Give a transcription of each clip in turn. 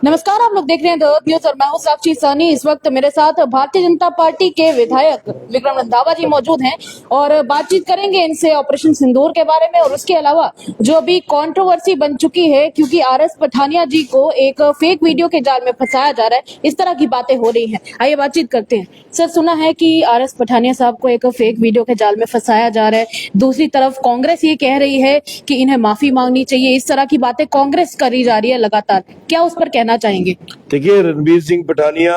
नमस्कार, आप लोग देख रहे हैं द न्यूज और मैं हूं साक्षी सनी। इस वक्त मेरे साथ भारतीय जनता पार्टी के विधायक विक्रम रंधावा जी मौजूद हैं और बातचीत करेंगे इनसे ऑपरेशन सिंदूर के बारे में और उसके अलावा जो अभी कंट्रोवर्सी बन चुकी है, क्योंकि आरएस पठानिया जी को एक फेक वीडियो के जाल में फंसाया जा रहा है, इस तरह की बातें हो रही हैं। आइए बातचीत करते हैं। सर, सुना है कि आरएस पठानिया साहब को एक फेक वीडियो के जाल में फंसाया जा रहा है, दूसरी तरफ कांग्रेस ये कह रही है कि इन्हें माफी मांगनी चाहिए। इस तरह की बातें कांग्रेस करी जा रही है लगातार, क्या उस पर कहना चाहेंगे? देखिए, रणबीर सिंह पठानिया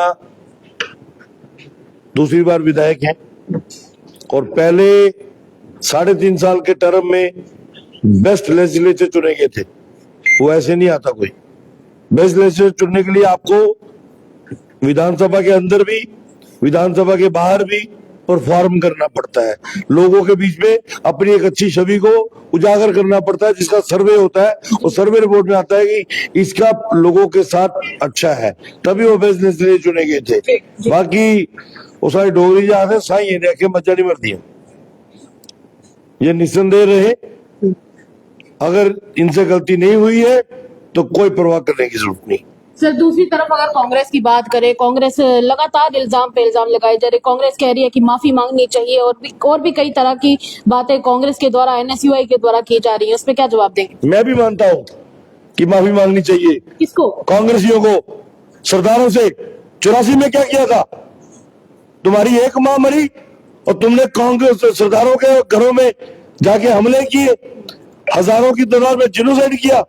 दूसरी बार विधायक हैं और पहले 3.5 साल के टर्म में बेस्ट लेजिस्लेचर चुने गए थे। वो ऐसे नहीं आता कोई। बेस्ट लेजिस्लेचर चुनने के लिए आपको विधानसभा के अंदर भी, विधानसभा के बाहर भी परफॉर्म करना पड़ता है। लोगों के बीच में अपनी एक अच्छी छवि को उजागर करना पड़ता है, जिसका सर्वे होता है और सर्वे रिपोर्ट में आता है कि इसका लोगों के साथ अच्छा है, तभी वो बेस्ट लेजिस्लेचर चुने गए थे। बाकी वो सारी डोगरी याद है, साई है के मजा नहीं मरती है। ये निस्संदेह रहे, अगर इनसे गलती नहीं हुई है तो कोई परवाह करने की जरूरत नहीं। सर, दूसरी तरफ अगर कांग्रेस की बात करें, कांग्रेस लगातार इल्जाम पे इल्जाम लगाए जा रहे। कांग्रेस कह रही है कि माफी मांगनी चाहिए और भी कई तरह की बातें कांग्रेस के द्वारा, एनएसयूआई के द्वारा की जा रही है। उस पर क्या जवाब देंगे? मैं भी मानता हूँ कि माफी मांगनी चाहिए। किसको? कांग्रेसियों को, सरदारों से। 84 में क्या किया था? तुम्हारी एक मां मरी और तुमने कांग्रेस सरदारों के घरों में जाके हमले किए, हजारों की तादाद में जिनोसाइड किया।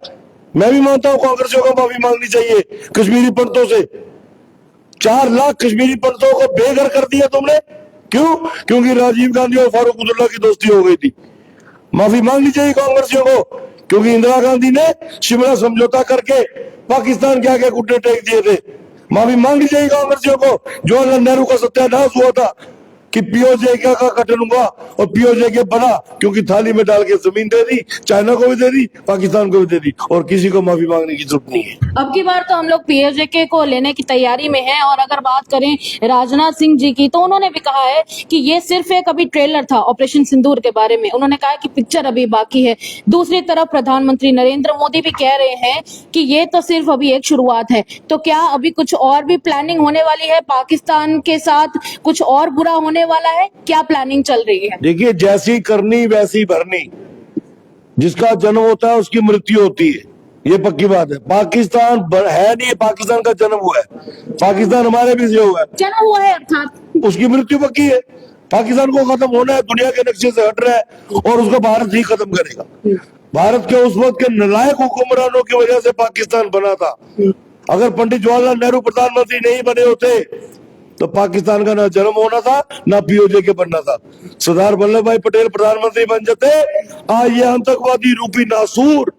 मैं भी मानता हूं कांग्रेसियों को माफी मांगनी चाहिए। कश्मीरी पंडितों से 4 लाख कश्मीरी पंडितों को बेघर कर दिया तुमने। क्यों? क्योंकि राजीव गांधी और फारूक अब्दुल्ला की दोस्ती हो गई थी। माफी मांगनी चाहिए कांग्रेसियों को, क्योंकि इंदिरा गांधी ने शिमला समझौता करके पाकिस्तान के आगे घुटने टेक दिए थे। माफी मांगनी चाहिए कांग्रेसियों को। जवाहरलाल नेहरू का सत्यानाश हुआ था कि पीओजे का गठन हुआ और पीओजे के बना, क्योंकि थाली में डाल के जमीन दे दी, चाइना को भी दे दी, पाकिस्तान को भी दे दी, और किसी को माफी मांगने की जरूरत नहीं है। अब की बार तो हम लोग पीओजे को लेने की तैयारी में हैं। और अगर बात करें राजनाथ सिंह जी की, तो उन्होंने भी कहा है कि ये सिर्फ एक अभी ट्रेलर था ऑपरेशन सिंदूर के बारे में। उन्होंने कहा कि पिक्चर अभी बाकी है। दूसरी तरफ प्रधानमंत्री नरेंद्र मोदी भी कह रहे हैं कि ये तो सिर्फ अभी एक शुरुआत है। तो क्या अभी कुछ और भी प्लानिंग होने वाली है? पाकिस्तान के साथ कुछ और बुरा होने वाला है? क्या प्लानिंग चल रही है? देखिए, जैसी करनी वैसी भरनी। जिसका जन्म होता है उसकी मृत्यु होती है, ये पक्की बात है। पाकिस्तान है नहीं, पाकिस्तान का जन्म हुआ है। पाकिस्तान हमारे भी से हुआ है, जन्म हुआ है, अर्थात उसकी मृत्यु पक्की है। पाकिस्तान को खत्म होना है, दुनिया के नक्शे से हट रहा है और उसको भारत ही खत्म करेगा। भारत के उस वक्त के नालायक हुक्मरानों की वजह से पाकिस्तान बना था। अगर पंडित जवाहरलाल नेहरू प्रधानमंत्री नहीं बने होते तो पाकिस्तान का ना जन्म होना था, ना पीओजे के बनना था। सरदार वल्लभ भाई पटेल प्रधानमंत्री बन जाते, आज ये आतंकवादी रूपी नासूर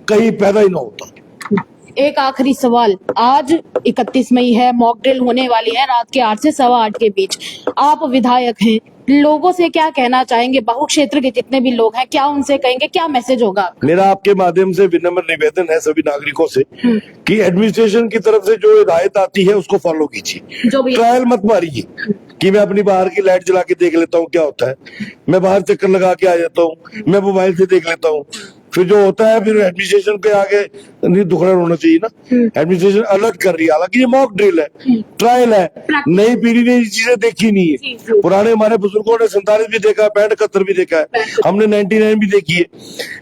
कहीं पैदा ही ना होता। एक आखिरी सवाल, आज 31 मई है, मॉक ड्रिल होने वाली है रात के 8 से 8:15 के बीच। आप विधायक हैं, लोगों से क्या कहना चाहेंगे? बहु क्षेत्र के जितने भी लोग हैं, क्या उनसे कहेंगे? क्या मैसेज होगा? मेरा आपके माध्यम से विनम्र निवेदन है सभी नागरिकों से कि एडमिनिस्ट्रेशन की तरफ से जो हिदायत आती है उसको फॉलो कीजिए। ट्रायल मत मारिए कि मैं अपनी बाहर की लाइट जला के देख लेता हूँ क्या होता है, मैं बाहर चक्कर लगा के आ जाता हूँ, मैं मोबाइल से देख लेता हूँ। फिर जो होता है, फिर एडमिनिस्ट्रेशन के आगे नहीं दुखड़ा होना चाहिए ना। एडमिनिस्ट्रेशन अलर्ट कर रही है, हालांकि ये मॉक ड्रिल है, ट्रायल है। नई पीढ़ी ने ये चीजें देखी नहीं है। पुराने हमारे बुजुर्गों ने 47 भी देखा है, 65 71 भी देखा है, हमने 99 भी देखी है।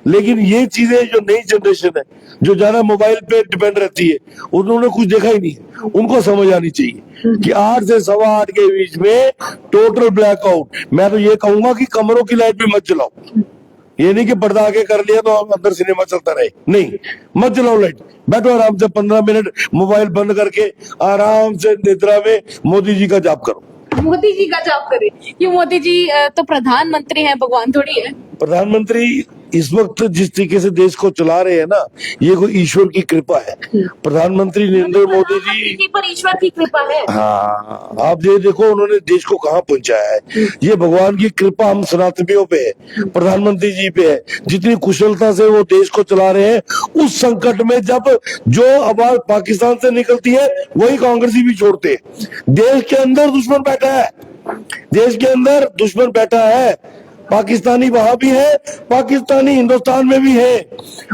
लेकिन ये चीजें जो नई जनरेशन है, जो ज्यादा मोबाइल पे डिपेंड रहती है, उन्होंने कुछ देखा ही नहीं है। उनको समझ आनी चाहिए कि 8 से 8:15 के बीच में टोटल ब्लैकआउट। मैं तो ये कहूंगा कि कमरों की लाइट भी मत जलाओ। ये नहीं कि पर्दा आगे कर लिया तो अंदर सिनेमा चलता रहे, नहीं, मत जलाओ लाइट। बैठो आराम से 15 मिनट मोबाइल बंद करके आराम से निद्रा में मोदी जी का जाप करो। मोदी जी का जाप करें? क्यों? मोदी जी तो प्रधानमंत्री हैं, भगवान थोड़ी है। प्रधानमंत्री इस वक्त जिस तरीके से देश को चला रहे हैं ना, ये कोई ईश्वर की कृपा है। प्रधानमंत्री नरेंद्र मोदी जी पर ईश्वर की कृपा है। हाँ, आप ये देखो उन्होंने देश को कहाँ पहुंचाया है। ये भगवान की कृपा हम सनातनियों पे है, प्रधानमंत्री जी पे है। जितनी कुशलता से वो देश को चला रहे हैं, उस संकट में जब जो आवाज पाकिस्तान से निकलती है वही कांग्रेसी भी छोड़ते हैं। देश के अंदर दुश्मन बैठा है, देश के अंदर दुश्मन बैठा है। पाकिस्तानी वहां भी है, पाकिस्तानी हिंदुस्तान में भी है।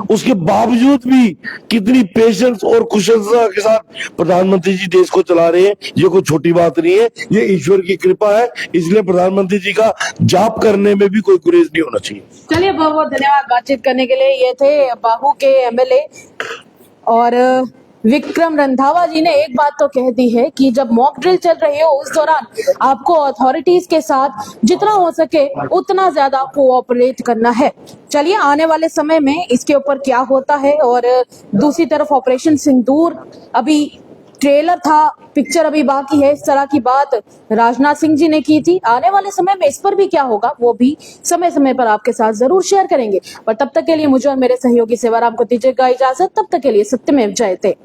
उसके बावजूद भी कितनी पेशेंस और कुशलता के साथ प्रधानमंत्री जी देश को चला रहे हैं, ये कोई छोटी बात नहीं है, ये ईश्वर की कृपा है। इसलिए प्रधानमंत्री जी का जाप करने में भी कोई गुरेज नहीं होना चाहिए। चलिए, बहुत बहुत धन्यवाद बातचीत करने के लिए। ये थे बाहू के एमएलए और विक्रम रंधावा जी ने एक बात तो कह दी है कि जब मॉक ड्रिल चल रही हो उस दौरान आपको अथॉरिटीज के साथ जितना हो सके उतना ज्यादा कोऑपरेट करना है। चलिए, आने वाले समय में इसके ऊपर क्या होता है। और दूसरी तरफ ऑपरेशन सिंदूर, अभी ट्रेलर था, पिक्चर अभी बाकी है, इस तरह की बात राजनाथ सिंह जी ने की थी। आने वाले समय में इस पर भी क्या होगा वो भी समय समय पर आपके साथ जरूर शेयर करेंगे। पर तब तक के लिए मुझे और मेरे सहयोगी सेवाराम को दीजिएगा इजाजत। तब तक के लिए सत्यमेव जयते।